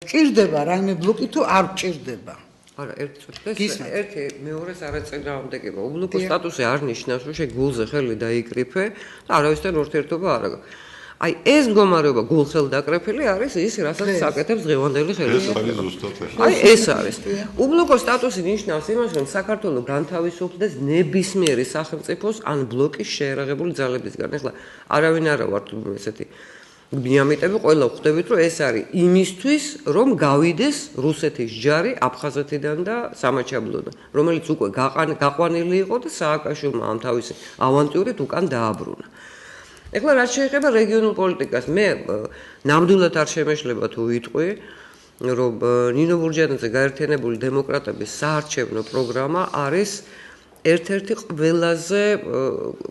ჭირდება რაიმე ბლოკი თუ არ ჭირდება? არა, ერთი მეორეს არაწინააღმდეგება. უბლოკო სტატუსი არ ნიშნავს, რომ შენ გულზე ხელი დაიკრიფე და არავისთან ურთიერთობა არ აქვს. აი ეს მდგომარეობა გულხელ დაკრეფილი არის ის, რასაც საკეთებს დღევანდელი ხელისუფლება. აი ეს არის. უბლოკო სტატუსი ნიშნავს იმას, რომ საქართველოს განთავისუფლდეს ნებისმიერი სახელმწიფოს ან ბლოკის შეერაღებული ძალებისგან. ეხლა არავინ არა ვარ ესეთი მიამიტები, ყველა ხვდებით, რომ ეს არის იმისთვის, რომ გავიდეს რუსეთის ჯარი აფხაზეთიდან და სამაჩაბლოდან, რომელიც უკვე გაყვანილი იყო და სააკაშვილმა ამ თავისი ავანტიურით უკან დააბრუნა. ეხლა რაც შეეხება რეგიონულ პოლიტიკას, მე ნამდვილად არ შემეშლება თუ ვიტყვი, რომ ნინო ბურჯანაძე გაერთიანებული დემოკრატების საარჩევნო პროგრამა არის ერთ-ერთი ყველაზე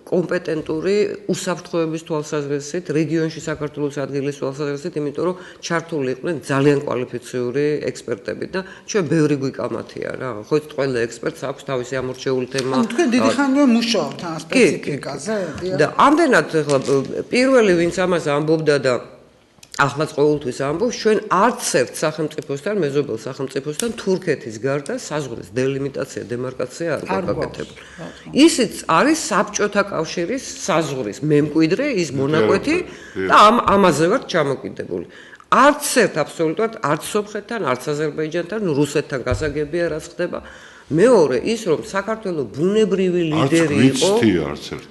კომპეტენტური უსაფრთხოების თვალსაზრისით, რეგიონში საქართველოს ადგილის თვალსაზრისით, იმიტომ რომ ჩართული იყვნენ ძალიან კვალიფიციური ექსპერტები და ჩვენ ბევრი გვიკამათია რა. ხო იცით, ყველა ექსპერტს აქვს თავისი ამორჩეული თემა. თქვენ დიდი ხანია მუშაობთ ამ სპეციფიკაზე. და ამდენად ახლა პირველი ვინც ამას ამბობდა და ახლაც ყოველთვის ამბობს, ჩვენ არც ერთ სახელმწიფოსთან, მეზობელ სახელმწიფოსთან თურქეთის გარდა საზღვრის დელიმიტაცია, დემარკაცია არ გაკეთებული. ისიც არის საბჭოთა კავშირის საზღვრის მემკვიდრე, ის მონაკვეთი და ამაზე ვართ ჩამოკიდებული. არც ერთ აბსოლუტურად არც სომხეთთან, არც აზერბაიჯანთან, რუსეთთან გასაგებია რაც ხდება. მეორე ის რომ საქართველოს ბუნებრივი ლიდერი იყო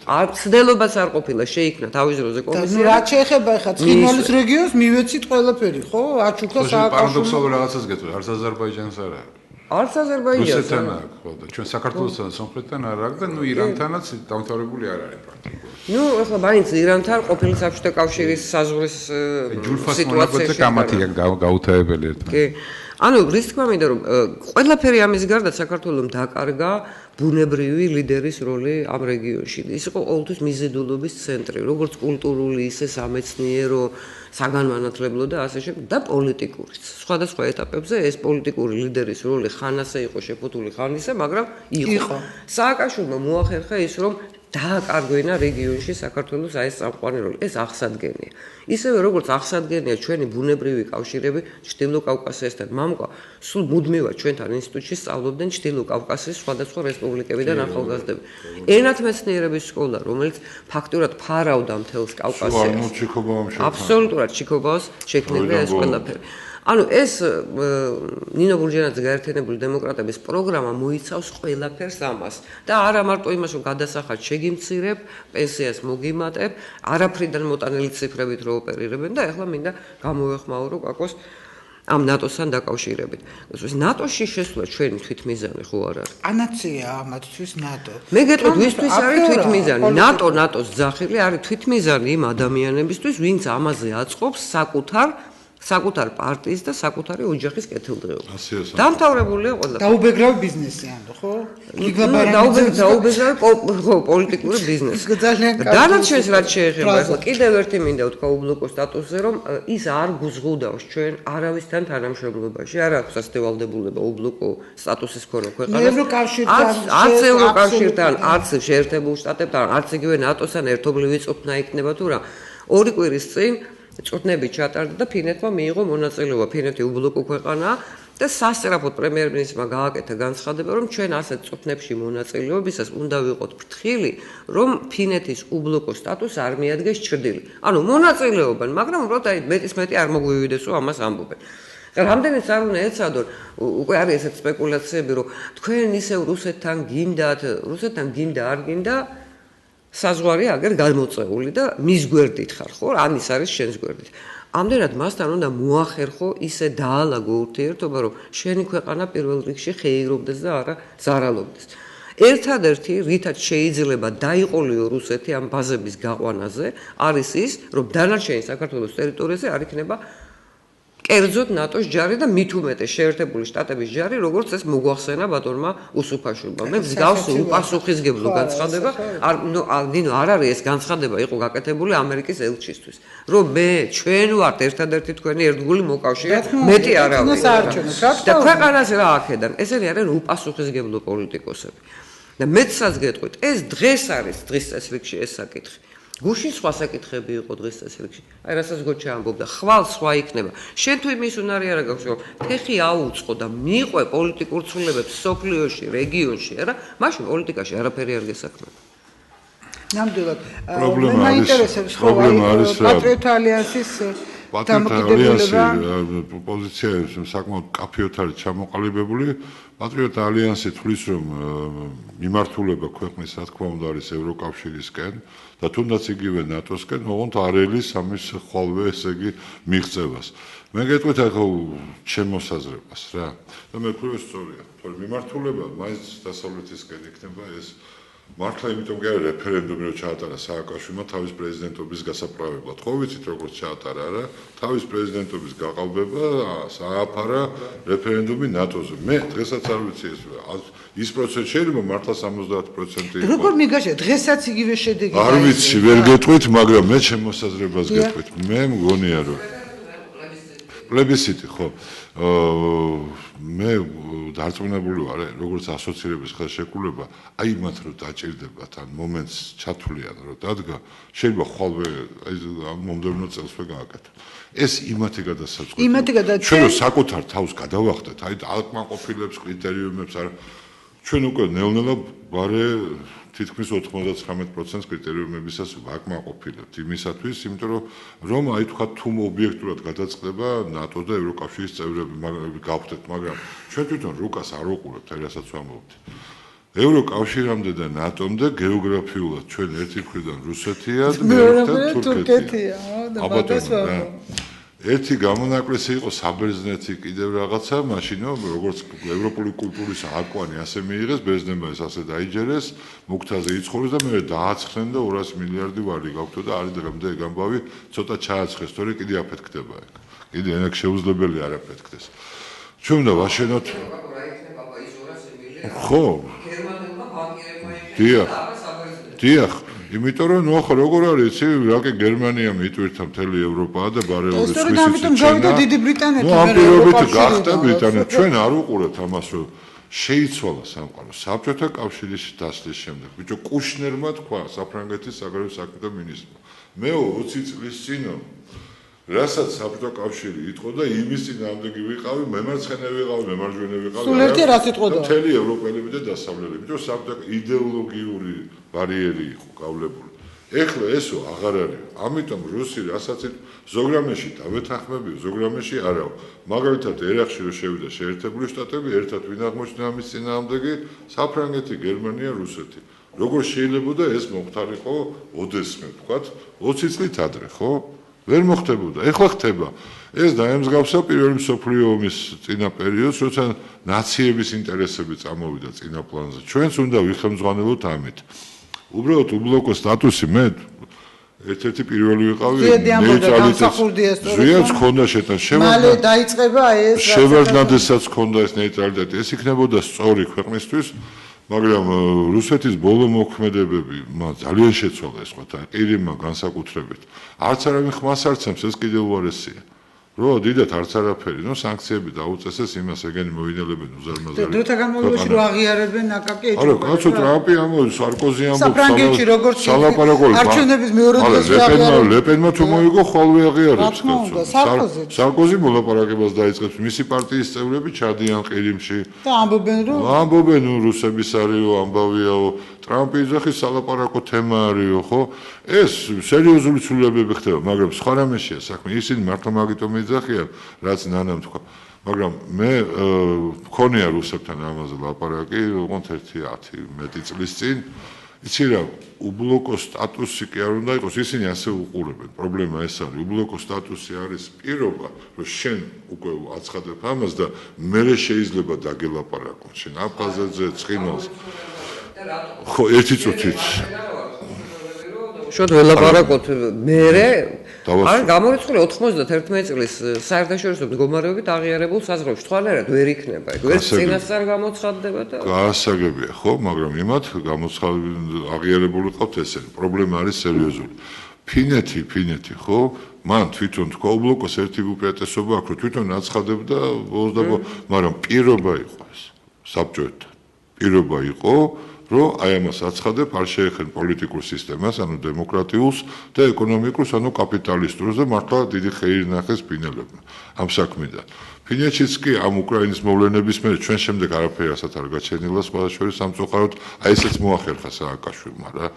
არ ცდელობას არ ყოფილა შეიქმნა თავის დროზე კომისია რა შეეხება ხა ცხინვალის რეგიონს მივეცით ყველაფერი ხო აჩუქა სააკაშვილო პარადოქსალური რაღაცას გეტყვი არც აზერბაიჯანს არ არის არც აზერბაიჯანს რუსეთთან აქვს ხო და ჩვენ საქართველოსთან სომხეთთან არ აქვს და ნუ ირანთანაც დამთავრებული არ არის პრაქტიკულად ნუ ახლა მაინც ირანთან ყოფილი საბჭოთა კავშირის საზღვრის სიტუაციაში გამათია გაუთავებელი ერთმანეთს კი ანუ რის თქმა მინდა რომ ყველაფერი ამის გარდა საქართველოს დაკარგა ბუნებრივი ლიდერის როლი ამ რეგიონში. ის იყო ყოველთვის მიზიდულობის ცენტრი, როგორც კულტურული, ისე სამეცნიერო, საგანმანათლებლო და ასე შემდეგ და პოლიტიკურიც. სხვადასხვა ეტაპებზე ეს პოლიტიკური ლიდერის როლი ხან ასე იყო შეფუთული, ხან ისე, მაგრამ იყო. სააკაშვილმა მოახერხა ის რომ დააკარგვენა რეგიონში საქართველოს აი ეს წამყვანი როლი. ეს აღსადგენია. ისევე როგორც აღსადგენია ჩვენი ბუნებრივი კავშირები ჩრდილო კავკასიასთან. მამუკა სულ მუდმივად ჩვენთან ინსტიტუტში სწავლობდნენ ჩრდილო კავკასიის სხვადასხვა რესპუბლიკებიდან ახალგაზრდები. ენათმეცნიერების სკოლა, რომელიც ფაქტურად ფარავდა მთელს კავკასიას. აბსოლუტურად ჩიქობავს შექმნილია ეს ყველაფერი. ანუ ეს ნინო ბურჯანაძე გაერთიანებული დემოკრატების პროგრამა მოიცავს ყველაფერს ამას და არა მარტო იმას რომ გადასახად შეგიმცირებ, პენსიას მოგიმატებ, არაფრიდან მოტანილი ციფრებით რო ოპერირებენ და ეხლა მინდა გამოვეხმაურო კაკოს ამ ნატოსთან დაკავშირებით. ნატოში შესვლა ჩვენი თვითმიზანი ხო არ არის? ანაცია ამათთვის ნატო. მე გეტყვით ვისთვის არის თვითმიზანი? ნატოს ძახილი არის თვითმიზანი იმ ადამიანებისთვის, ვინც ამაზე აწყობს საკუთარ პარტიის და საკუთარი ოჯახის კეთილდღეობას. დამთავრებულია ყველა. დაუბეგრავი ბიზნესი ანუ ხო? დაუბეგრავი პოლიტიკური ბიზნესი. დანარჩენს რაც შეეხება, ახლა კიდევ ერთი მინდა ვთქვა უბლოკო სტატუსზე, რომ ის არ გუზღუდავს ჩვენ არავისთან თანამშრომლობაში. არ აქვს ასეთი ვალდებულება უბლოკო სტატუსის მქონე ქვეყანას. არც ევროკავშირთან, არც შეერთებულ შტატებთან, არც იგივე ნატოსთან ერთობლივი წვრთნა იქნება თუ რა. ორი კვირის წინ წვრთნები ჩატარდა და ფინეთმა მიიღო მონაწილეობა. ფინეთი უბლოკო ქვეყანაა და სასწრაფოდ პრემიერ-მინისტრმა გააკეთა განცხადება, რომ ჩვენ ასეთ წვრთნებში მონაწილეობისას უნდა ვიყოთ ფრთხილი, რომ ფინეთის უბლოკო სტატუსს არ მიადგეს ჩრდილი. ანუ მონაწილეობენ, მაგრამ უბრალოდ აი მეტის მეტი არ მოგვივიდესო ამას ამბობენ. რამდენიც არ უნდა ეცადონ, უკვე არის ესეთ სპეკულაციები, რომ თქვენ ისევ რუსეთთან გინდა არ გინდა საზღვარი აგერ გამოწეული და მის გვერდით ხარ, ხო? ამის არის შენს გვერდით. ამდენად მასთან უნდა მოახერხო ისე დაალაგო ურთიერთობა, რომ შენი ქვეყანა პირველ რიგში ხეირობდეს და არა ზარალობდეს. ერთადერთი, რითაც შეიძლება დაიყოლიო რუსეთი ამ ბაზების გაყვანაზე, არის ის, რომ დანარჩენი საქართველოს ტერიტორიაზე არ იქნება კერძოდ ნატოს ჯარი და მით უმეტეს შეერთებული შტატების ჯარი, როგორც ეს მოგვახსენა ბატონმა უსუფაშვილმა. მე მსგავსი უპასუხისმგებლო განცხადება, ნინო არ არის ეს განცხადება იყო გაკეთებული ამერიკის ელჩისთვის, რომ ჩვენ ვართ ერთადერთი თქვენი ერთგული მოკავშირე, მეტი არავინ. და ქვეყანას რა აქედან? ესენი არიან უპასუხისმგებლო პოლიტიკოსები. და მეცაც გეტყვით, ეს დღეს არის დღის წესრიგში ეს საკითხი. გუშინ სხვა საკითხები იყო დღეს წესრიგში. აი რასაც გოჩა ამბობდა, ხვალ სხვა იქნება. შენ თუ იმის უნარი არა გაქვს, რომ ფეხი აუწყო და მიყვე პოლიტიკურ ცვლილებებს სოფლიოში, რეგიონში, არა? მაშინ პოლიტიკაში არაფერი არ გესაქმება. ნამდვილად. პრობლემა მაინტერესებს ხო პატრიოტთა ალიანსის დამოკიდებულება პოზიცია საკმაოდ კაფეოთ არის ჩამოყალიბებული. პატრიოტთა ალიანსი თვლის, რომ მიმართულება ქვეყნის რა თქმა უნდა არის ევროკავშირისკენ და თუნდაც იგივე ნატოსკენ, ოღონდ არ ელის ამის ხვალვე, ესე იგი, მიღწევას. მე გეტყვით ახლა შემოსაზრებას რა. და მე ვფიქრობ სწორია, თორემ მიმართულება მაინც დასავლეთისკენ იქნება ეს მართლა იმიტომ კი რეფერენდუმი რო ჩაატარა სააკაშვილმა თავის პრეზიდენტობის გასაправებლად. ხო ვიცით როგორც ჩაატარა რა? თავის პრეზიდენტობის გაყალბება სააფარა რეფერენდუმი ნატოზე. მე დღესაც არ ვიცი ის პროცესი შეიძლება მართლა 70% იყოს. როგორ მიგაშა დღესაც იგივე შედეგი? არ ვიცი, ვერ გეტყვით, მაგრამ მე შემოსაზრებას გეტყვით. მე მგონია რომ პლებისციტი ხო მე დარწმუნებული ვარ, როგორც ასოცირების ხელშეკრულება, აი მათ რო დაჭირდებათ ან მომენტს ჩათვლიან, რომ დადგა, შეიძლება ხვალვე აი მომდევნო წელს გააკეთო. ეს იმათი გადასაწყვეტია. ჩვენ რო საკუთარ თავს გადავახდეთ, აი ალკმანყოფილებს, კრიტერიუმებს არ ჩვენ უკვე ნელ-ნელა ბარე თითქმის 99% კრიტერიუმებისას ვაკმაყოფილებთ იმისათვის, იმიტომ რომ აი თქვა თუ ობიექტურად გადაწყდება ნატო და ევროკავშირის წევრები გავხდეთ, მაგრამ ჩვენ თვითონ რუკას არ უყურებთ, აი რასაც ვამბობთ. ევროკავშირამდე და ნატომდე გეოგრაფიულად ჩვენ ერთი მხრიდან რუსეთია და მეორედან თურქეთია. ერთი გამონაკლისი იყო საბერძნეთი კიდევ რაღაცა, მაშინო როგორც ევროპული კულტურის აკვანი ასე მიიღეს, ბერძნებმა ეს ასე დაიჯერეს, მუქთაზე იცხოვრეს და მე დააცხდნენ და 200 მილიარდი ვარი გაქვთ და არის დღემდე ეგ ამბავი ცოტა ჩააცხეს, თორე კიდე აფეთქდება ეგ. კიდე ეგ შეუძლებელი არ აფეთქდეს. ჩვენ უნდა ვაშენოთ ხო დიახ იმიტომ რომ ნუ ახლა როგორ არის იცი რაკე გერმანია მიტვირთა მთელი ევროპაა და ბარეულის ხვის ის ამიტომ გავიდა დიდი ბრიტანეთი მე ევროპაში გახდა ბრიტანეთი ჩვენ არ უყურებთ ამას რომ შეიცვალა სამყარო საბჭოთა კავშირის დასლის შემდეგ ბიჭო კუშნერმა თქვა საფრანგეთის საგარეო საქმეთა მინისტრმა მე 20 წლის წინ რასაც საბჭოთა კავშირი იტყო და იმის წინააღმდეგი ვიყავი მემარცხენე ვიყავი მემარჯვენე ვიყავი სულ ერთი რაც იტყოდა მთელი ევროპელები და დასავლელები ბიჭო საბჭოთა იდეოლოგიური ბარიერი იყო გავლებული ეხლა ესო აღარ არის ამიტომ რუსი რასაც ზოგრამეში დავეთანხმებიო ზოგრამეში არაო მაგალითად ერახში რო შევიდა შეერთებული შტატები ერთად ვინ აღმოჩნდა ამის წინააღმდეგი საფრანგეთი გერმანია რუსეთი როგორ შეიძლებოდა ეს მომხდარიყო ოდესმე ვთქვათ 20 წლით ადრე ხო ვერ მოხდებოდა. ეხლა ხდება. ეს დაემსგავსა პირველი მსოფლიო ომის წინა პერიოდს, როცა ნაციების ინტერესები წამოვიდა წინა პლანზე. ჩვენც უნდა ვიხელმძღვანელოთ ამით. უბრალოდ უბლოკო სტატუსი მე ერთ-ერთი პირველი ვიყავი ნეიტრალიტეტს. ზიაც ქონდა შეტანილი. მალე დაიწყება ეს შევარდნადესაც ქონდა ეს ნეიტრალიტეტი. ეს იქნებოდა სწორი ქვეყნისთვის. მაგრამ რუსეთის ბოლო მოქმედებები ძალიან შეცვალა ეს ხოთა ყირიმმა განსაკუთრებით არც არავინ ხმას არცემს ეს კიდევ უარესია რო დიდათ არც არაფერი ნუ სანქციები დაუწესეს იმას ეგენი მოინელებენ უზარმაზარი დროთა განმავლობაში რო აღიარებენ აკაკი არა კაცო ტრამპი ამბობს სარკოზი ამბობს საფრანგეთში როგორც არჩევნების მეორე დღეს აღიარებს ლეპენმა თუ მოიგო ხოლმე აღიარებს კაცო სარკოზი მოლაპარაკებას დაიწყებს მისი პარტიის წევრები ჩადიან ყირიმში და ამბობენ რუსების არისო ამბავიაო ტრამპი იძახის სალაპარაკო თემა არისო ხო ეს სერიოზული ცვლილებები ხდება მაგრამ სხვა რამეშია საქმე ისინი მართლა მაგიტომ იძახიან რაც ნანამ თქვა მაგრამ მე მქონია რუსებთან ამაზე ლაპარაკი ოღონდ 1-10 მეტი წლის წინ იცი რა უბლოკო სტატუსი კი არ უნდა იყოს ისინი ასე უყურებენ პრობლემა ეს არის უბლოკო სტატუსი არის პირობა რომ შენ უკვე აცხადებ ამას და მე შეიძლება დაგელაპარაკო შენ აფხაზეთზე ცხინვალს ხო ერთი წუთით შოთ ველაპარაკოთ მერე არ გამორიცხული 91 წლის საერთაშორისო მდგომარეობით აღიარებულ საზღვრებში თვალერად ვერ იქნება ეგ ვერ წინასწარ გამოცხადდება და გასაგებია ხო მაგრამ იმათ აღიარებული ყავთ ესენი პრობლემა არის სერიოზული ფინეთი ხო მან თვითონ თქვა უბლოკოს ერთი უპირატესობა აქვს რომ თვითონ აცხადებდა მაგრამ პირობა იყო ეს საბჭოეთთან პირობა იყო რომ აი ამას აცხადებ, არ შეეხენ პოლიტიკურ სისტემას, ანუ დემოკრატიულს და ეკონომიკურს, ანუ კაპიტალისტურს და მართლა დიდი ხეირი ნახეს ფინელებმა ამ საქმიდან. ფინეთშიც კი ამ უკრაინის მოვლენების მერე ჩვენ შემდეგ არაფერი ასეთ არ გაჩენილა სხვა შორის სამწუხაროდ, აი ესეც მოახერხა სააკაშვილმა რა.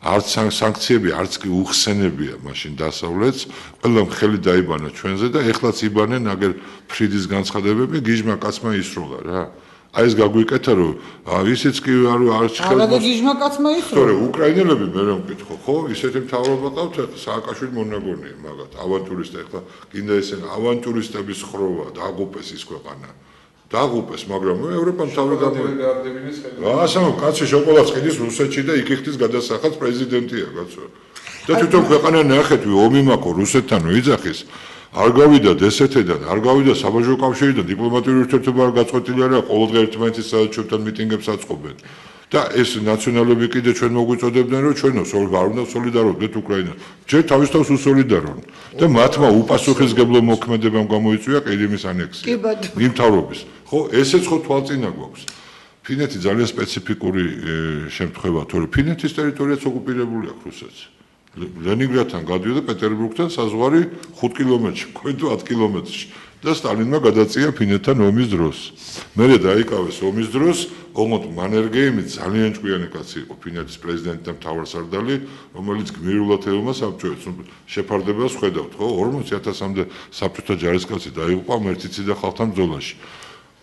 არც სანქციები, არც კი უხსენებია მაშინ დასავლეთს, ყველა ხელი დაიბანა ჩვენზე და ეხლაც იბანენ აგერ ფრიდის განცხადებები, გიჟმა კაცმა ისროლა რა. აი ეს გაგვიკეთა რომ ისიც კი არ არა და გიჟმა კაცმა ისროლა. თორე უკრაინელები მე რომ მკითხო, ხო, ისეთი მთავრობა ყავთ, სააკაშვილი მონაგონია მაგათ, ავანტურისტი ახლა კიდე ესენ ავანტურისტების ხროვა დაღუპეს ის ქვეყანა. დაღუპეს, მაგრამ ევროპამ თავი გამოიჩინა. ასამო კაცი შოკოლადს ყიდის რუსეთში და იქ იხდის გადასახადს პრეზიდენტია, კაცო. და თვითონ ქვეყანა ნახეთვი ომი მაქო რუსეთთან ვიძახის. არ გავიდა დსთ-დან, არ გავიდა საბაჟო კავშირიდან, დიპლომატიური ურთიერთობა არ გაწყვეტილი არა, ყოველდღე ერთმანეთის საელჩოებთან მიტინგებს აწყობენ. და ეს ნაციონალები კიდე ჩვენ მოგვიწოდებდნენ, რომ ჩვენო არ უნდა სოლიდარობდეთ უკრაინას. ჯერ თავის თავს უსოლიდარონ და მათმა უპასუხისმგებლო მოქმედებამ გამოიწვია ყირიმის ანექსია. მიმთავრობის. ხო, ესეც ხო თვალწინა გვაქვს. ფინეთი ძალიან სპეციფიკური შემთხვევა, თორე ფინეთის ტერიტორიაც ოკუპირებული აქვს რუსეთს. ლენინგრადთან გადიოდა პეტერბურგთან საზღვარი 5 კილომეტრში, გვერდო 10 კილომეტრში და სტალინმა გადაწია ფინეთთან ომის დროს. მერე დაიკავეს ომის დროს, ომოთ მანერგეიმი ძალიან ჭკვიანი კაცი იყო, ფინეთის პრეზიდენტი და მთავარსარდალი, რომელიც გმირულად ეუბნა საბჭოებს, შეფარდებას ხედავთ, ხო, 40,000-მდე საბჭოთა ჯარისკაცი დაიღუპა მერციცი და ხალხთან ბრძოლაში.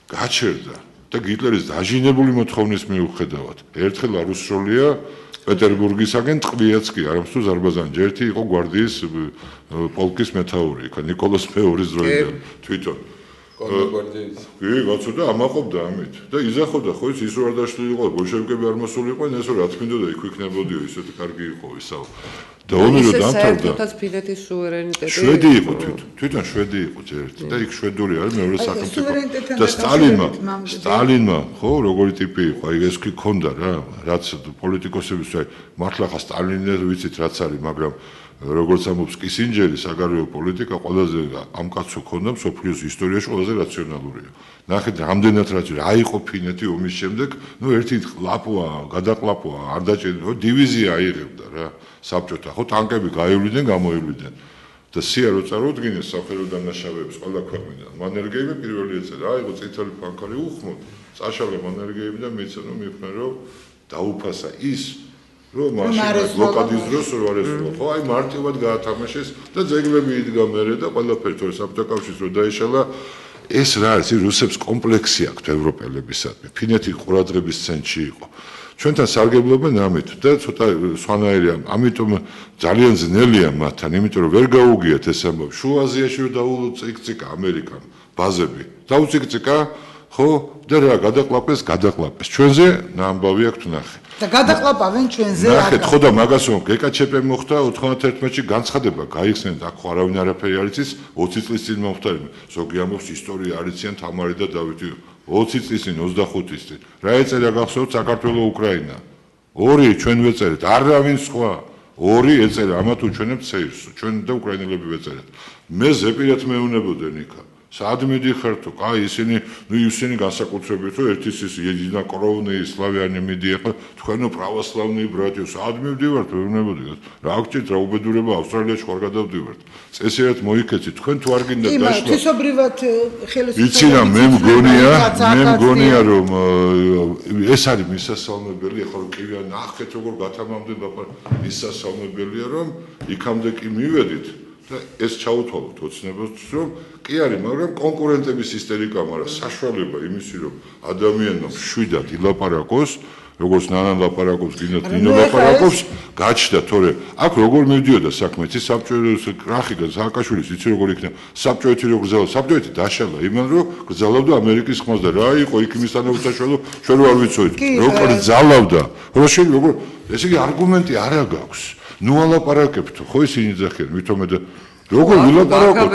გაჩერდა და გიტლერის დაჟინებული მოთხოვნის მიუხედავად, ერთხელ არ უსროლია პეტერბურგისაგენ ტყვიაც კი არამსუ ზარბაზანჯი ერთი იყო გვარდიის პოლკის მეთაური იქა ნიკოლოს მეორის დროიდან თვითონ კონდოგვარდიის კი გაცოდა ამაყობდა ამით და იზახოდა ხო ის რო არ დაშლილი იყო ბოლშევიკები არ მოსულიყვნენ ესო რა თქინდოდა იქ იქნებოდიო ისეთი კარგი იყო ისაო და ომი რო დამთავრდა საერთოდ ფინეთის სუვერენიტეტი შვედი იყო თვითონ შვედი იყო ერთი და იქ შვედური არის მეორე სახელმწიფო და სტალინმა ხო როგორი ტიპი იყო აი ეს კი ქონდა რა რაც პოლიტიკოსების მართლა ხა სტალინი ვიცით რაც არის მაგრამ როგორც ამბობს კისინჯერი საგარეო პოლიტიკა ყველაზე ამ კაცო ქონდა მსოფლიოს ისტორიაში ყველაზე რაციონალურია. ნახეთ რამდენად რა იყო ფინეთი ომის შემდეგ, ნუ ერთი ყლაპოა, გადაყლაპოა, არ დაჭერდა, დივიზია აიღებდა რა, საბჭოთა, ხო ტანკები გაივლდნენ, გამოივლდნენ. და სია რო წარუდგინეს საფერო დანაშავეებს ყველა ქვეყნიდან. მანერგეიმი პირველი ეწერა, აიღო წითელი ფანქარი უხმოდ, წაშალა მანერგეიმი და მეცნო მიხმენ რომ დაუფასა ის რომ მაშინ ბლოკადის დროს რო არ ესულა ხო აი მარტივად გაათამაშეს და ძეგლები იდგა მერე და ყველაფერი თორე საბჭოთა კავშირს რო დაეშალა ეს რა არის რუსებს კომპლექსი აქვთ ევროპელებისადმი ფინეთი ყურადღების ცენტრში იყო ჩვენთან სარგებლობენ ამით და ცოტა სხვანაირია ამიტომ ძალიან ძნელია მათთან იმიტომ რომ ვერ გაუგიათ ეს ამბავი შუა აზიაში რო დაუწიკწიკა ამერიკამ ბაზები დაუწიკწიკა ხო და რა გადაყლაპეს ჩვენზე ამბავი აქვს ნახე და გადაყლაპავენ ჩვენზე ნახეთ ხო და მაგას რომ გეკაჩეპე მოხდა 91-ში განცხადება გაიხსენეთ აქ ხო არავინ არაფერი არ იცის 20 წლის წინ მოხდა ზოგი ამბობს ისტორია არ იციან თამარი და დავითი 20 წლის წინ 25 წლის რა ეწერა გახსოვთ საქართველოს უკრაინა ორი ჩვენ ვეწერეთ არავინ სხვა ორი ეწერა ამათ უჩვენებთ ცეირს ჩვენ და უკრაინელები ვეწერეთ მე ზეპირად მეუნებოდენ იქა სად მიდიხართო? აი ისინი განსაკუთრებით რომ ერთის ის ედინა კროვნი სლავიანი მიდიხარ, თქვენო პრავოსლავნი ბრატიო, სად მივდივართ, ვეუბნებოდი. რა გჭირთ, რა უბედურება ავსტრალიაში ხარ გადავდივართ. წესიერად მოიქეცით, თქვენ თუ არ გინდა დაშლა. თვისობრივად ხელისუფლება. იცი რა, მე მგონია რომ ეს არის მისასალმებელი, ახლა რომ კივია ნახეთ როგორ გათამამდნენ და მისასალმებელია რომ იქამდე კი მივედით. და ეს ჩაუთვალოთ ოცნებას რომ კი არის მაგრამ კონკურენტების ისტერიკა მაგრამ საშუალება იმისი რომ ადამიანმა შვიდად ილაპარაკოს როგორც ნანან ლაპარაკობს გინდათ ნინო ლაპარაკობს გაჩნდა თორე აქ როგორ მივდიოდა საქმე იცი საბჭოების კრახი და სააკაშვილის იცი როგორ იქნა საბჭოეთი როგორ გზალა საბჭოეთი დაშალა იმან რომ გზალავდა ამერიკის ხმას და რა იყო იქ იმისთანავე უსაშუალო ჩვენ არ ვიცოდით როგორ გზალავდა როგორ ესე იგი არგუმენტი არა გაქვს ნუ ალაპარაკებთ ხო ისინი ძახიან ვითომე და როგორ ვილაპარაკო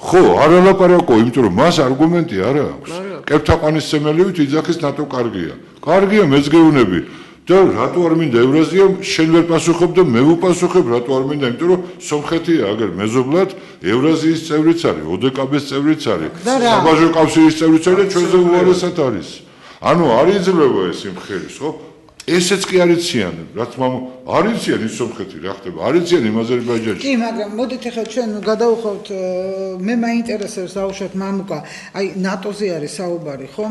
ხო არ ალაპარაკო იმიტომ რომ მას არგუმენტი არა აქვს კეფთაყვანისმცემელივით იძახის ნატო კარგია მეც გეუბნები და რატო არ მინდა ევრაზია შენ ვერ პასუხობ და მე ვუპასუხებ რატო არ მინდა იმიტომ რომ სომხეთია აგერ მეზობლად ევრაზიის წევრიც არის ოდკბ-ს წევრიც არის საბაჟო კავშირის წევრიც არის და ჩვენზე უარესად არის ანუ არ იძლევა ეს იმ ხელის ხო ესეც კი არიციან, რაც არიციან ის სომხეთი რა ხდება, არიციან იმ აზერბაიჯანში. კი, მაგრამ მოდით ახლა ჩვენ გადავუხავთ, მე მაინტერესებს აუშვათ მამუკა, აი ნატოზე არის საუბარი, ხო?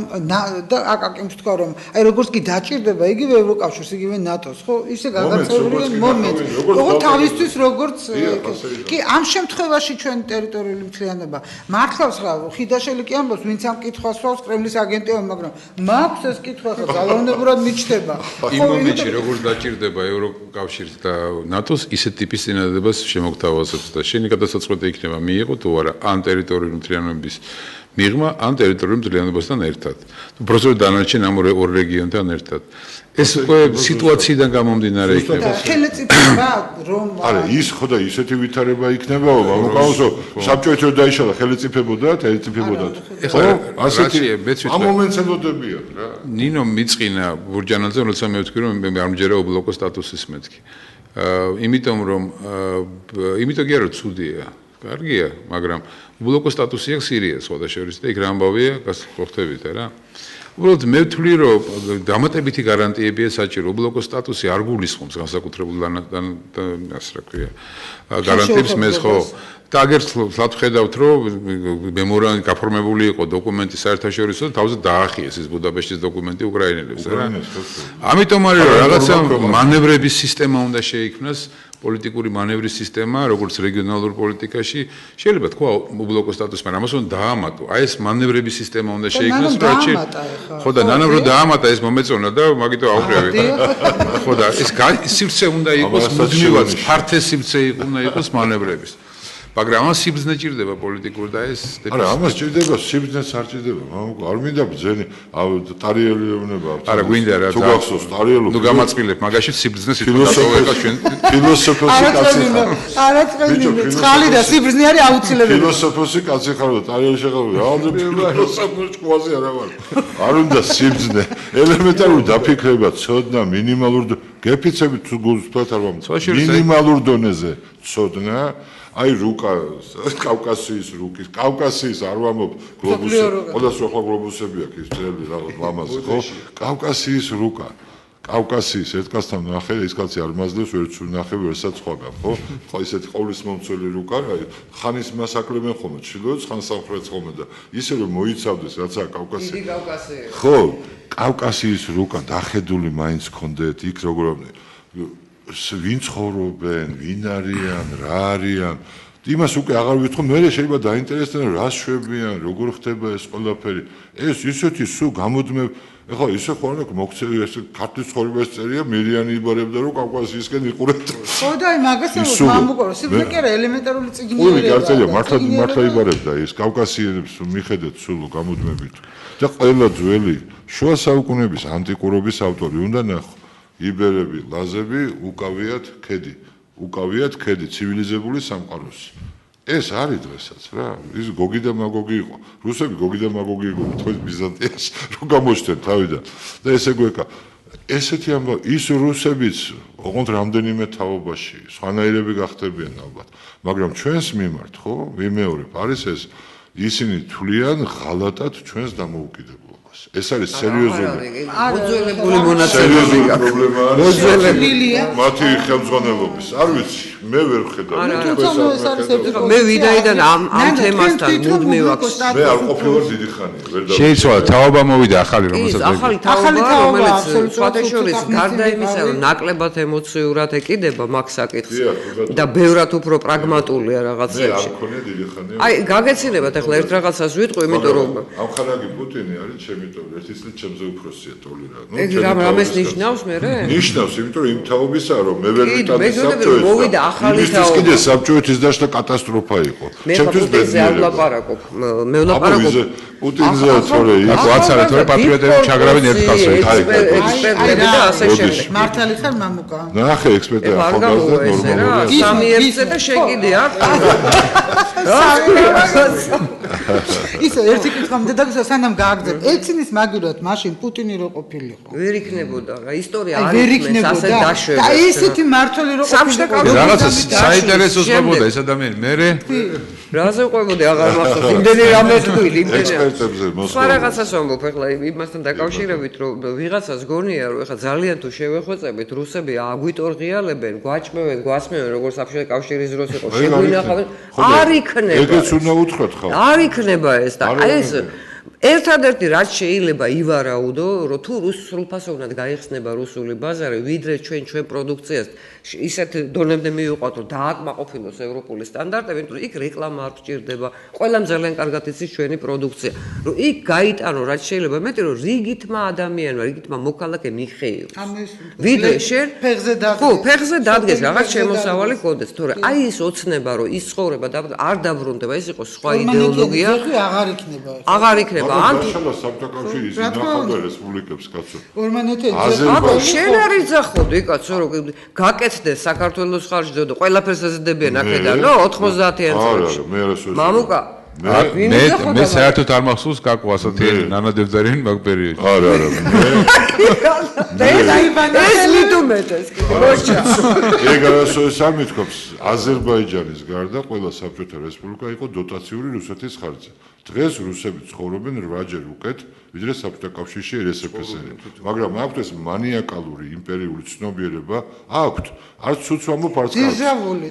და აკაკი თქვა რომ აი როგორც კი დაჭირდება იგივე ევროკავშირს, იგივე ნატოს, ხო? ისე გადაწევრია მომენტი. როგორ თავისთვის როგორც კი, ამ შემთხვევაში ჩვენ ტერიტორიული მთლიანობა მართლაც რა, ხიდაშელი კი ამბობს, ვინც ამ კითხვას სვავს კრემლის აგენტია, მაგრამ მაქვს ეს კითხვა ხა ძალაუნებურად მიჩნდება. იმ მომენტში როგორ დაჭირდება ევროკავშირს და ნატოს ისეთ ტიპის წინადადებას შემოგთავაზებს და შენი გადასაწყვეტი იქნება მიიღო თუ არა ან ტერიტორიული მთლიანობის მიღმა ან ტერიტორიული მთლიანობასთან ერთად. უბრალოდ დანარჩენ ამ ორ რეგიონთან ერთად. ეს უკვე სიტუაციიდან გამომდინარე იქნება. ხელეწიფება რომ არა, ის ხო და ისეთი ვითარება იქნება, მამუკაოსო, საბჭოეთი რომ დაიშალა ხელეწიფებოდა, ელწიფებოდა. ეხლა ასეთი ამ მომენტს ელოდებიან რა. ნინო მიწყინა ბურჯანაძე, როცა მე ვთქვი რომ მე არ მჯერა უბლოკო სტატუსის მეთქი. იმიტომ რომ იმიტომ კი არა ცუდია. კარგია, მაგრამ უბლოკო სტატუსი აქვს სირიას სხვადასხვა და იქ რა ამბავია, გასახდებით რა. უბრალოდ მე ვთვლი რომ დამატებითი გარანტიებია საჭირო უბლოკო სტატუსი არ გულისხმობს განსაკუთრებულ ასე რა ქვია გარანტიებს მე ხო და აგერთხელ ხედავთ რომ მემორანდუმი გაფორმებული იყო დოკუმენტი საერთაშორისო და თავზე დაახიეს ეს ბუდაპეშტის დოკუმენტი უკრაინელებს რა. ამიტომ არის რომ რაღაცა მანევრების სისტემა უნდა შეიქმნას პოლიტიკური მანევრის სისტემა, როგორც რეგიონალურ პოლიტიკაში, შეიძლება თქვა უბლოკო სტატუსი, მაგრამ ამას უნდა დაამატო. აი ეს მანევრების სისტემა უნდა შეიქმნას, რაჩი ხო და ნანამ რომ დაამატა ეს მომეწონა და მაგითო აუყრევი. ხო და ეს სივრცე უნდა იყოს მუდმივად, ფართე სივრცე უნდა იყოს მანევრების. მაგრამ ამას სიბრძნე ჭირდება პოლიტიკურ და ეს არა, ამას ჭირდება, სიბრძნეც არ ჭირდება. არ მინდა ბრძენი, ტარიელოვნება. არა, გვინდა რა. თუ გახსოვს ტარიელოვ. ნუ გამაწყილებ, მაგაში სიბრძნე სიტყვა ჩვენ ფილოსოფოსი კაცი ხარ. არა წვენი, წყალი და სიბრძნე არის აუცილებელი. ფილოსოფოსი კაცი ხარ და ტარიელი შეყავი. რა ფილოსოფოსი ყვაზე არა ვარ. არ უნდა სიბრძნე. ელემენტარული დაფიქრება, ცოდნა, მინიმალური გეფიცები თუ გულწრფელად არ ვამბობ. მინიმალურ დონეზე ცოდნა აი რუკა კავკასიის რუკის კავკასიის არ ვამბობ გლობუსი ყველასო ახლა გლობუსები აქვს ის ძელი რაღაც ლამაზი ხო კავკასიის რუკა კავკასიის ერთ კაცთან ნახე ის კაცი არ მაძლევს ვერც ნახე ვერსაც სხვაგან ხო ხო ისეთი ყოვლის მომცველი რუკა ხანის მასაკლებენ ხოლმე ჩრდილოეთს ხან სამხრეთს ხოლმე და ისე რომ მოიცავდეს რაცა კავკასია დიდი კავკასია ხო კავკასიის რუკა დახედული მაინც გქონდეთ იქ როგორ ვინ ცხოვრობენ, ვინ არიან, რა არიან. იმას უკვე აღარ ვითხოვ, მე შეიძლება დაინტერესდნენ რა შვებიან, როგორ ხდება ეს ყველაფერი. ეს ისეთი სულ გამოდმე, ეხლა ისე ხო არა მოქცევი ეს ქართლის ცხოვრებას წერია, მერიანი იბარებდა რომ კავკასიისკენ იყურებთ. ხო და აი მაგასაც მამუკორო, სიბრძნე კი არა ელემენტარული წიგნიერება. ორი გარწელია მართლა იბარებდა ის კავკასიელებს მიხედეთ სულ გამოდმებით. და ყველა ძველი შუა საუკუნეების ანტიკურობის ავტორი უნდა ნახო. იბერები, ლაზები უკავიათ ქედი, ცივილიზებული სამყაროსი. ეს არის დღესაც რა. ის გოგი და მაგოგი იყო. რუსები გოგი და მაგოგი იყო თქოს ბიზანტიას რო გამოჩნდნენ თავიდან. და ესე გვეკა. ესეთი ამბავი, ის რუსებიც ოღონდ რამდენიმე თაობაში, სხვანაირები გახდებიან ალბათ. მაგრამ ჩვენს მიმართ, ხო, ვიმეორებ, არის ეს ისინი თვლიან ღალატად ჩვენს დამოუკიდებლობას. ეს არის სერიოზული მოძველებული მონაცემები პრობლემა მოძველებულია მათი ხელმძღვანელობის არ ვიცი მე ვერ ხედავ მე ვიდაიდან ამ თემასთან მუდმივ აქვს მე არ ყოფილვარ დიდი ხანი ვერ და შეიძლება თაობა მოვიდა ახალი რომელსაც ახალი თაობა რომელიც სხვადასხვა გარდა იმისა რომ ნაკლებად ემოციურად ეკიდება მაგ საკითხს და ბევრად უფრო პრაგმატულია რაღაცებში აი გაგეცინებათ ახლა ერთ რაღაცას ვიტყვი იმიტომ რომ ამ ხანაგი პუტინი არის ჩემი ერთი წელი ჩემზე უფროსია ტოლი რა. ეგ რამეს ნიშნავს მე? ნიშნავს, იმიტომ რომ იმ თაობისაა რომ მე ვერ ვიტანე საბჭოეთს. მოვიდა ახალი თაობა. ის კიდე საბჭოეთის დაშლა კატასტროფა იყო. ჩემთვის ბედნიერება. მე ვლაპარაკობ. პუტინზე თორე იქ ვაცარეთ თორე პატრიოტები ჩაგრავენ ერთ ხალხს. ექსპერტები და ასე შემდეგ. მართალი ხარ მამუკა? ნახე ექსპერტები ახალგაზრდა ნორმალურია. სამი ერთზე და შეკიდე აქ. ისე ერთი კითხამდე და სანამ გააგზავნა. ეცინის მაგივრად მაშინ პუტინი რო ყოფილიყო. ვერ იქნებოდა რა ისტორია არ იქნეს ასე დაშვება. და ესეთი მართალი რო ყოფილიყო. რაღაცა საინტერესოს ყოფოდა ეს ადამიანი. მე რაზე ყვებოდი აღარ მახსოვს იმდენი რამე თქვი იმდენი კონკრეტებზე მოსვლა. სხვა რაღაცას ვამბობ ახლა იმასთან დაკავშირებით, რომ ვიღაცას გონია, რომ ახლა ძალიან თუ შევეხვეწებით, რუსები აგვიტორღიალებენ, გვაჭმევენ, გვასმევენ, როგორც საბჭოთა კავშირის დროს იყო, შეგვინახავენ, არ იქნება. ეგეც უნდა უთხრათ ხალხს. არ იქნება ეს და აი ეს ერთადერთი რაც შეიძლება ივარაუდო, რომ თუ სრულფასოვნად გაიხსნება რუსული ბაზარი, ვიდრე ჩვენ პროდუქციას ისეთ დონემდე მივიყვათ, რომ დააკმაყოფილოს ევროპული სტანდარტები, იმიტომ რომ იქ რეკლამა არ გჭირდება, ყველამ ძალიან კარგად იცის ჩვენი პროდუქცია, რომ იქ გაიტანო რაც შეიძლება მეტი, რომ რიგითმა ადამიანმა, რიგითმა მოქალაქემ იხეიოს. ვიდრე შენ ფეხზე დადგეს, რაღაც შემოსავალი კონდეს, თორე აი ეს ოცნება, რომ ის ცხოვრება არ დაბრუნდება, ეს იყო სხვა იდეოლოგია. აღარ იქნება. მაშალა საბჭოთა კავშირის ინახავდა რესპუბლიკებს კაცო. აბა შენ არ იძახოდი კაცო რომ გაკეთდეს საქართველოს ხარჯზე და ყველაფერს ეზრდებიან აქედან, ნო 90-იან წლებში. მამუკა მე საერთოდ არ მახსოვს კაკო ასეთი ნანადებდარიანი მაგ პერიოდში. არა. ეს მიდუმეტეს კიდე მოჭა. ეგ არასოდეს ამითქობს, აზერბაიჯანის გარდა ყველა საბჭოთა რესპუბლიკა იყო დოტაციური რუსეთის ხარჯზე. დღეს რუსები ცხოვრობენ 8-ჯერ უკეთ, ვიდრე საბჭოთა კავშირში RSFSR-ი. მაგრამ აქვთ ეს მანიაკალური იმპერიული ცნობიერება, აქვთ. არც უც ვამბობ, არც კარგ.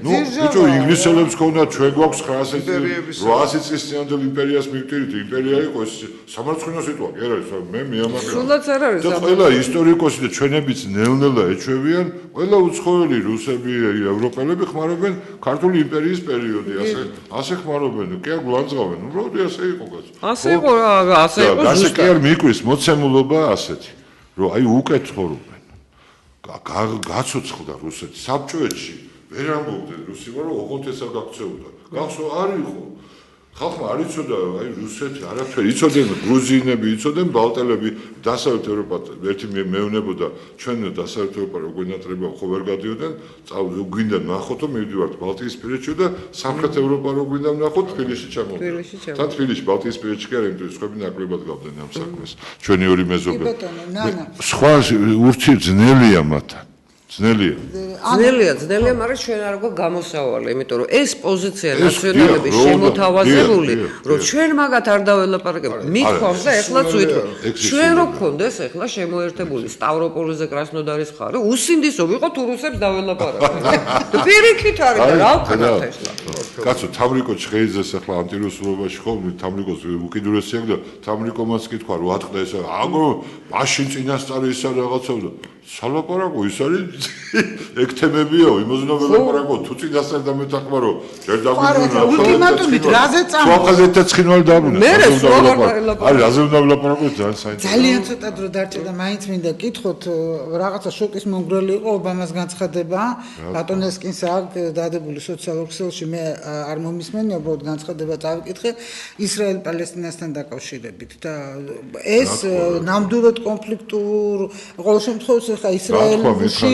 ნუ, ბიჭო, ინგლისელებს ქონდათ, ჩვენ გვაქვს 800 წლის წინანდელ იმპერიას მივტირით, იმპერია იყო ეს სამარცხვინო სიტყვა, კი არა, მე მიამაგრე. სულაც არ არის. და ყველა ისტორიკოსი და ჩვენებიც ნელ-ნელა ეჩვევიან, ყველა უცხოელი რუსები, ევროპელები ხმარობენ ქართული იმპერიის პერიოდი, ასე ხმარობენ, კი არ გულანძღავენ, უბრალოდ ასე იყო კაცო. ასე იყო რა, ასე იყო ასე კი არ მიყვის მოცემულობა ასეთი, რომ აი უკეთ ცხოვრობენ. გაცოცხლდა რუსეთი საბჭოეთში, ვერ ამბობდნენ რუსი ვარ, რომ ოღონდ ესა გაქცეოდა. გახსო არ იყო. ხალხმა არ იცოდა აი რუსეთი, არაფერი იცოდნენ გრუზინები, იცოდნენ ბალტელები, დასავლეთ ევროპა ერთი მეუნებოდა ჩვენ დასავლეთ ევროპა როგორ ნატრება ხო ვერ გადიოდნენ, გვინდა ნახოთ, მივდივართ ბალტიისპირეთში და სამხრეთ ევროპა რო გვინდა ნახოთ, თბილისში ჩამოვდივართ. თან თბილისში ბალტიისპირეთში კი არა, იმიტომ რომ სხვები ნაკლებად გავდნენ ამ საქმეს. ჩვენი ორი მეზობელი. სხვა ურთი ძნელია მათთან. ძნელია, მაგრამ ჩვენ არ გვაქვს გამოსავალი, იმიტომ რომ ეს პოზიცია ნაციონალების შემოთავაზებული, რომ ჩვენ მაგათ არ დაველაპარაკებთ. მიქვამს და ეხლაც ვიტყვი. ჩვენ რო გქონდეს ეხლა შემოერთებული სტავროპოლიზე კრასნოდარის ხარი, უსინდისო ვიყოთ რუსებს დაველაპარაკებთ. პირიქით არის და რა ვქნათ ეს? კაცო, თამრიკო ჩხეიძეს ახლა ანტირუსულობაში ხოლმე თამრიკოს უკიდურესი აქვს და თამრიკომაც კითხვა რომ ატყდა ეს აგო მაშინ წინასწარი ისა რაღაცა და სალაპარაკო ის არის ეგ თემებია იმოზნა ველაპარაკო თუ წინასწარ და მეტახმარო ჯერ დაგვიბრუნა ულტიმატუმით რაზე წამო სხვაფაზეთა ცხინვალ დაბრუნა მე არის რაზე უნდა ველაპარაკო ძალიან ცოტა დრო დარჩა და მაინც მინდა კითხოთ რაღაცა შოკის მომგვრელი იყო ობამას განცხადება ბატონესკინს აქვს დადებული სოციალურ ქსელში მე არ მომისმენია უბრალოდ განცხადება წავიკითხე ისრაელ-პალესტინასთან დაკავშირებით და ეს ნამდვილად კონფლიქტურ ყოველ შემთხვევაში ხა ისრაელში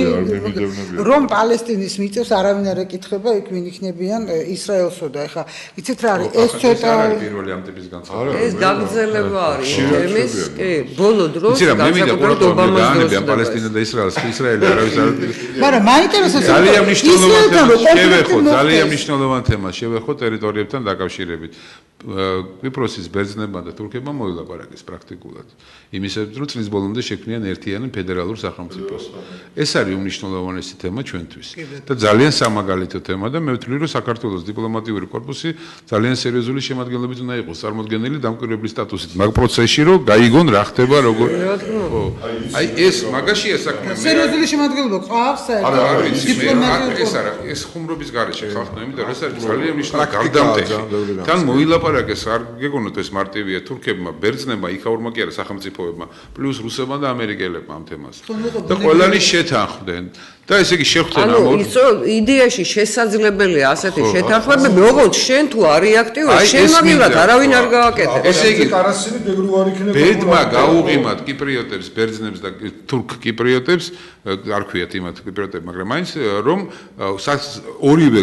რომ პალესტინის მიწებს არავინ არ ეკითხება იქ ვინ იქნებიან ისრაელსო და ხა იცით რა არის ეს ცოტა პირველი ამ ტიპის განცხადება ეს გაგრძელება არის თემის კი ბოლო დროს განსაკუთრებით ობამას დროს პალესტინა და ისრაელი არავის არ მაგრამ მაინტერესებს ძალიან მნიშვნელოვანი თემა შევეხო ტერიტორიებთან დაკავშირებით კვიპროსის ბერძნებმა და თურქებმა მოილაპარაკეს პრაქტიკულად იმისათვის რომ წლის ბოლომდე შექმნიან ერთიანი ფედერალურ სახელმწიფოს ეს არის უმნიშვნელოვანესი თემა ჩვენთვის და ძალიან სამაგალითო თემა და მე ვთვლი რომ საქართველოს დიპლომატიური კორპუსი ძალიან სერიოზული შემადგენლობით უნდა იყოს წარმოდგენილი დამკვირვებლის სტატუსით მაგ პროცესში რომ გაიგონ რა ხდება როგორ აი ეს მაგაშია საქმე სერიოზული შემადგენლობა ყავს ეს არა ეს ხუმრობის გარეშე ხალხო იმიტომ რომ ეს არის ძალიან მნიშვნელოვანი გარდამტეხი თან მოილაპარაკეს არ გეგონოთ ეს მარტივია თურქებმა ბერძნებმა იქაურმა კი არა სახელმწიფოებმა პლუს რუსებმა და ამერიკელებმა ამ თემას და ყველანი შეთანხმდნენ და ესე იგი შეხვდნენ ამ ორ იდეაში შესაძლებელია ასეთი შეთანხმება ოღონდ შენ თუ არ რეაქტიურია შენ მაგილად არავინ არ გააკეთებს ესე იგი კარასილი დეგრუ არ იქნება ბედმა გაუღიმათ კიპრიოტებს ბერძნებს და თურქ კიპრიოტებს არ ქვიათ იმათ კიპრიოტები მაგრამ მაინც რომ ორივე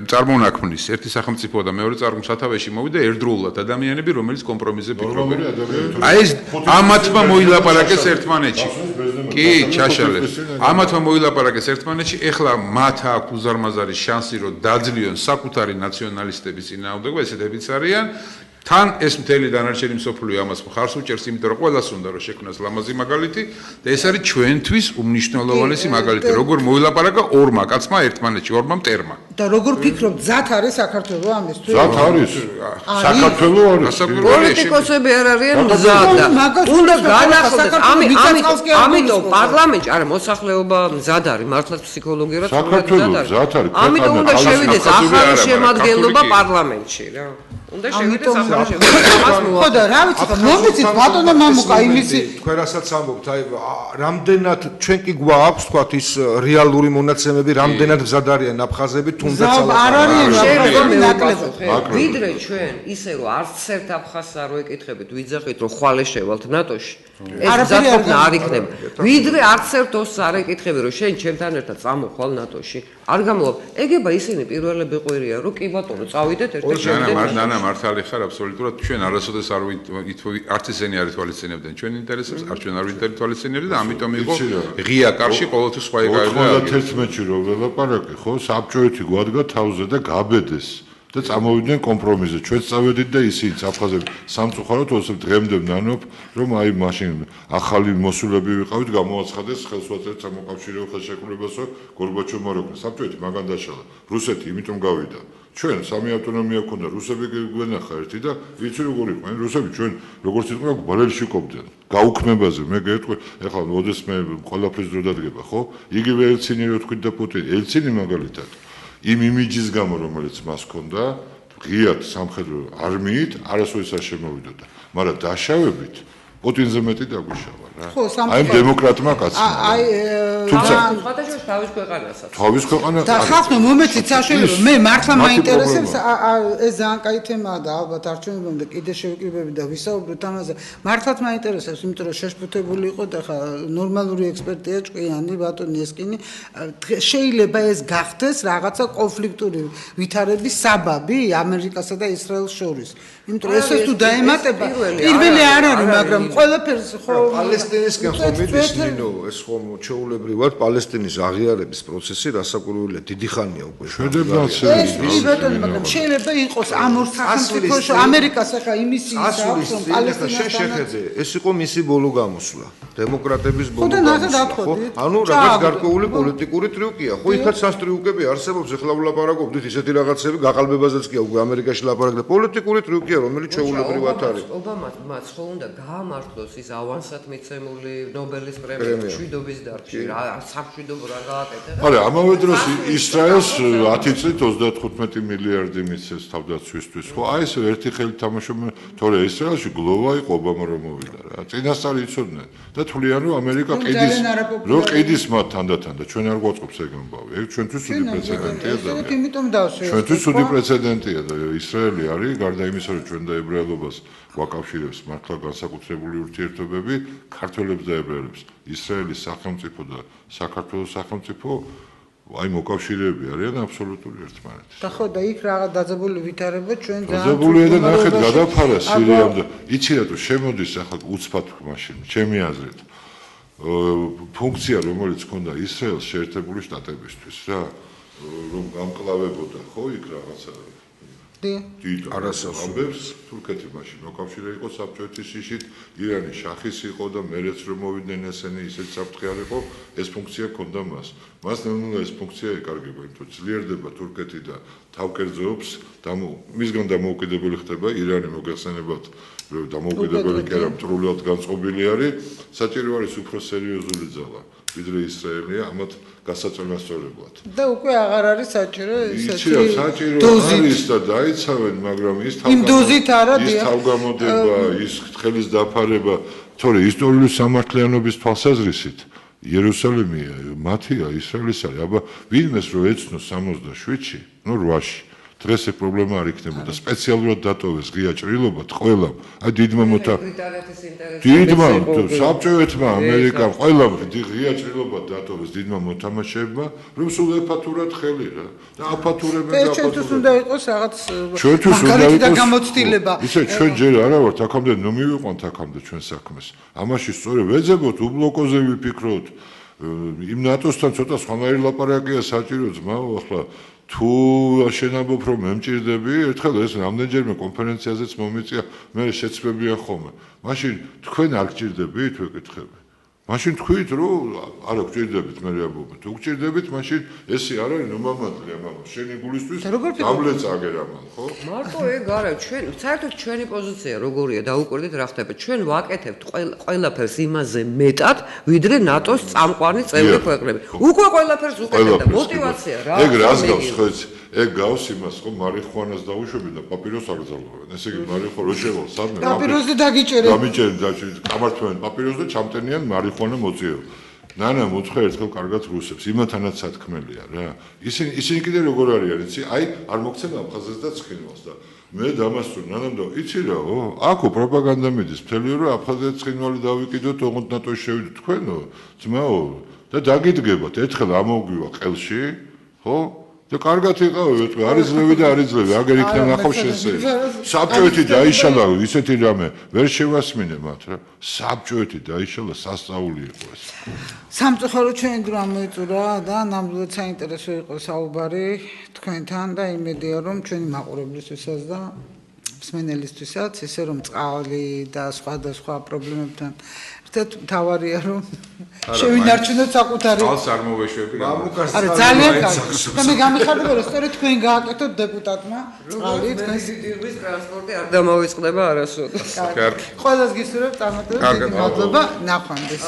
წარმონაქმნის ერთი სახელმწიფო და მეორე წარმონ სათავეში მოვიდა ერთდროულად ადამიანები რომელიც კომპრომისზე ფიქრობენ აი ეს ამათმა მოილაპარაკეს ერთმანეთში კი ჩაშალეს ამათმა მოილაპარაკეს ერთმანეთში ეხლა მათ აქვს უზარმაზარი შანსი რომ დაძლიონ საკუთარი ნაციონალისტების წინააღმდეგობა ესეთებიც არიან თან ეს მთელი დანარჩენი მსოფლიო ამას მხარს უჭერს, იმიტომ რომ ყველას უნდა რომ შექმნას ლამაზი მაგალითი და ეს არის ჩვენთვის უმნიშვნელოვანესი მაგალითი. როგორ მოილაპარაკა ორმა კაცმა ერთმანეთში, ორმა მტერმა. და როგორ ფიქრობ, გზად არის საქართველოს ამისთვის? გზად არის. საქართველოს არის. პოლიტიკოსები არ არიან მზად და უნდა განახილდეს. ამიტომ პარლამენტში არა მოსახლეობა მზად არის, მართლაც ფსიქოლოგიურად მზად არის. ამიტომ უნდა შევიდეს ახალი შემადგენლობა პარლამენტში რა. უნდა შევიდეს ახალი შემადგენლობა. ხო და რა ვიცი, მომიცით ბატონო მამუკა იმისი თქვენ რასაც ამბობთ, აი რამდენად ჩვენ კი გვაქვს თქვათ ის რეალური მონაცემები, რამდენად მზად არიან აფხაზები, თუნდაც არ არის ვიდრე ჩვენ ისე რომ არც ერთ აფხაზს არ ვეკითხებით, ვიძახით რომ ხვალე შევალთ ნატოში. ეს მზადყოფნა არ იქნება. ვიდრე არც ერთ ოსს არ ეკითხები რომ შენ ჩემთან ერთად წამოხვალ ნატოში. არ გამოვა. ეგება ისინი პირველები ყვირია რომ კი ბატონო წავიდეთ ერთად შევიდეთ. მართალი ხარ აბსოლუტურად ჩვენ არასოდეს არ არც ისინი არ ითვალისწინებდნენ ჩვენ ინტერესებს, არ ჩვენ არ ვითვალისწინებდნენ და ამიტომ იყო ღია კარში ყოველთვის სხვა ეკავება. 91-ში რო ველაპარაკე, ხო, საბჭოეთი გვადგა თავზე და გაბედეს და წამოვიდნენ კომპრომისზე. ჩვენ წავედით და ისინი აფხაზები სამწუხაროდ ოსებ დღემდე ვნანობ, რომ აი მაშინ ახალი მოსულები ვიყავით, გამოაცხადეს ხელსაწყოეთ სამოკავშირეო ხელშეკრულებასო გორბაჩოვმა როკა. საბჭოეთი მაგან დაშალა. რუსეთი იმიტომ გავიდა. ჩვენ სამი ავტონომია ქონდა, რუსები გვენახა ერთი და ვიცი როგორ იყო, რუსები ჩვენ როგორც იყო ბარელში ყოფდნენ. გაუქმებაზე მე გეტყვი, ეხლა მოდეს მე ყველაფრის დრო დადგება, ხო? იგივე ელცინი რო თქვით და პუტინი, ელცინი მაგალითად იმ იმიჯის გამო რომელიც მას ჰქონდა, ღიად სამხედრო არმიით არასოდეს არ შემოვიდოდა, მაგრამ დაშავებით პუტინზე მეტი დაგვიშავა რა. აი დემოკრატმა კაცმა. თუმცა თავის ქვეყანასაც. თავის ქვეყანა. და ხალხო მომეცით საშუალება, მე მართლა მაინტერესებს ეს ძალიან კაი თემაა და ალბათ არჩევნებამდე კიდე შევიკრიბები და ვისაუბროთ ამაზე. მართლაც მაინტერესებს, იმიტომ რომ შეშფოთებული იყო და ხა ნორმალური ექსპერტია ჭკვიანი ბატონი ესკინი. შეიძლება ეს გახდეს რაღაცა კონფლიქტური ვითარების საბაბი ამერიკასა და ისრაელს შორის. იმიტომ რომ ესე თუ დაემატება, პირველი არ არის, მაგრამ ყველაფერს ხო პალესტინისკენ ხომ მიდის ნინო, ეს ხომ ჩეულებრივად პალესტინის აღიარების პროცესი რასაკვირველია, დიდი ხანია უკვე. შედეგაც ეს ბატონო, მაგრამ შეიძლება იყოს ამ ორ სახელმწიფოში ამერიკას ახლა იმისი ის პალესტინას შეხედე, ეს იყო მისი ბოლო გამოსვლა. დემოკრატების ბოლო გამოსვლა. ხო, ანუ რაღაც გარკვეული პოლიტიკური ტრიუკია. ხო, იქაც სასტრიუკები არსებობს, ეხლა ვლაპარაკობდით ისეთი რაღაცები, გაყალბებაზეც კი უკვე ამერიკაში ლაპარაკდა. პოლიტიკური ტრიუკია, რომელიც ჩეულებრივად არის. ობამაც ხო უნდა გაამართლოს ის ავანსად მიცემული ნობელის პრემია მშვიდობის დარგში, რა სამშვიდობო რა გააკეთა. არა, ამავე დროს ისრაელს 10 წლით 35 მილიარდი მიცეს თავდაცვისთვის. ხო, აი ეს ერთი ხელით თამაშობენ, თორე ისრაელში გლოვა იყო ობამა რომ მოვიდა რა. წინასწარ იცოდნენ და თვლიან რომ ამერიკა ყიდის მათ თანდათან და ჩვენ არ გვაწყობს ეგ ამბავი. ეგ ჩვენთვის უდი პრეცედენტია და ჩვენთვის უდი პრეცედენტია და ისრაელი არის გარდა იმისა რომ ჩვენ და ებრაელობას ვაკავშირებს მართლა განსაკუთრებული ურთიერთობები ქართველებს და ებრაელებს. ისრაელის სახელმწიფო და საქართველოს სახელმწიფო აი მოკავშირეები არიან აბსოლუტური ერთმანეთის. და ხო და იქ რაღაც დაძაბული ვითარება ჩვენ ძალიან დაძაბულია და ნახეთ გადაფარა სირიამდე. იცი რატო შემოდის ახლა უცბად მაშინ ჩემი აზრით. ფუნქცია რომელიც ჰქონდა ისრაელს შეერთებული შტატებისთვის რა რომ გამკლავებოდა ხო იქ რაღაცა დიდ არასასწრაფოს თურქეთი მაშინ მოკავშირე იყო საბჭოეთის შიშით, ირანი შახის იყო და მერეც რომ მოვიდნენ ესენი ისეთ საფრთხე არ იყო, ეს ფუნქცია ჰქონდა მას. მას ნამდვილად ეს ფუნქცია ეკარგება, იმიტომ ძლიერდება თურქეთი და თავკერძობს, მისგან დამოუკიდებელი ხდება ირანი მოგეხსენებათ, რომ დამოუკიდებელი კი არა მტრულად განწყობილი არის, საჭირო არის უფრო სერიოზული ძალა. ვიდრე ისრაელია ამათ გასაწონასწორებლად. და უკვე აღარ არის საჭირო ისეთი საჭირო არის და დაიცავენ, მაგრამ ის თავგამოდება, ის ხელის დაფარება, თორე ისტორიული სამართლიანობის თვალსაზრისით იერუსალიმი მათია, ისრაელის არის. აბა ვინმეს რო ეცნოს 67-ში, ნუ 8-ში დღეს ეს პრობლემა არ იქნებოდა. სპეციალურად დატოვეს ღია ჭრილობა ყველამ. აი დიდმა დიდმა საბჭოეთმა ამერიკამ ყველამ ღია ჭრილობა დატოვეს დიდმა მოთამაშეებმა, რომ სულ ეფათურად ხელი რა. და აფათურებენ და ჩვენთვის უნდა იყოს რაღაც ჩვენთვის უნდა იყოს გამოცდილება. ისე ჩვენ ჯერ არა ვართ აქამდე ნუ მივიყვანთ აქამდე ჩვენ საქმეს. ამაში სწორედ ვეძებოთ უბლოკოზე ვიფიქროთ. იმ ნატოსთან ცოტა სხვანაირი ლაპარაკია საჭირო ძმაო ახლა თუ შენამბობ რომ მე მჭირდები, ერთხელ ეს რამდენჯერმე კონფერენციაზეც მომიწია, მე შეცვებია ხოლმე. მაშინ თქვენ არ გჭირდებით, ვეკითხები. მაშინ თქვით რომ არა გჭირდებით მე ამბობ. თუ გჭირდებით, მაშინ ესე არ არის ნომამადლია, მამა. შენი გულისთვის დაბლეც აგერამან, ხო? მარტო ეგ არა, ჩვენ საერთოდ ჩვენი პოზიცია როგორია, დაუკვირდით რა ხდება. ჩვენ ვაკეთებთ ყველაფერს იმაზე მეტად, ვიდრე ნატოს წამყვანი წევრი ქვეყნები. უკვე ყველაფერს უყურებთ და мотиваცია რა. ეგ რას გავს ხო ეს? ეგ გავს იმას ხო მარიხუანას დაუშვები და პაპიროს აგზავნებენ. ესე იგი მარიხო რო შევალ სადმე პაპიროსზე დაგიჭერე. დამიჭერენ დაჭი გამართვენ პაპიროს და ჩამტენიან მარიხუანა მოწიო. ნანა მოცხე ერთხელ კარგად რუსებს იმათანაც სათქმელია რა. ისინი კიდე როგორ არიან იცი? აი არ მოგცემ აფხაზეთს და ცხინვალს და მე დამასწრე ნანამდე იცი რაო? აქო პროპაგანდა მიდის მთელი რომ აფხაზეთს ცხინვალი დავიკიდოთ ოღონდ ნატოში შევიდეთ თქვენო ძმაო და დაგიდგებათ ერთხელ ამოვგივა ყელში ხო? და კარგად იყავი, არის ძლევი და არის ძლევი, აგერ იქნა ნახავ შესე. საბჭოეთი დაიშალა, ისეთი რამე, ვერ შევასმინე მათ რა. საბჭოეთი დაიშალა, სასწაული იყო ეს. სამწუხარო ჩვენი დრო ამოიწურა და ნამდვილად საინტერესო იყო საუბარი თქვენთან და იმედია რომ ჩვენი მაყურებლისთვისაც და მსმენელისთვისაც, ესე რომ წყალი და სხვადასხვა პრობლემებთან ერთ თავარია რომ შევინარჩუნოთ საკუთარი წყალს არ მოვეშვები არა ძალიან კარგი და მე გამიხარდება რომ სწორედ თქვენ გააკეთოთ დეპუტატმა წყალი თქვენს ირგვის ტრანსპორტი არ დამოვიწყდება არასოდეს კარგი ყველას გისურვებთ წარმატებებს დიდი მადლობა ნახვამდის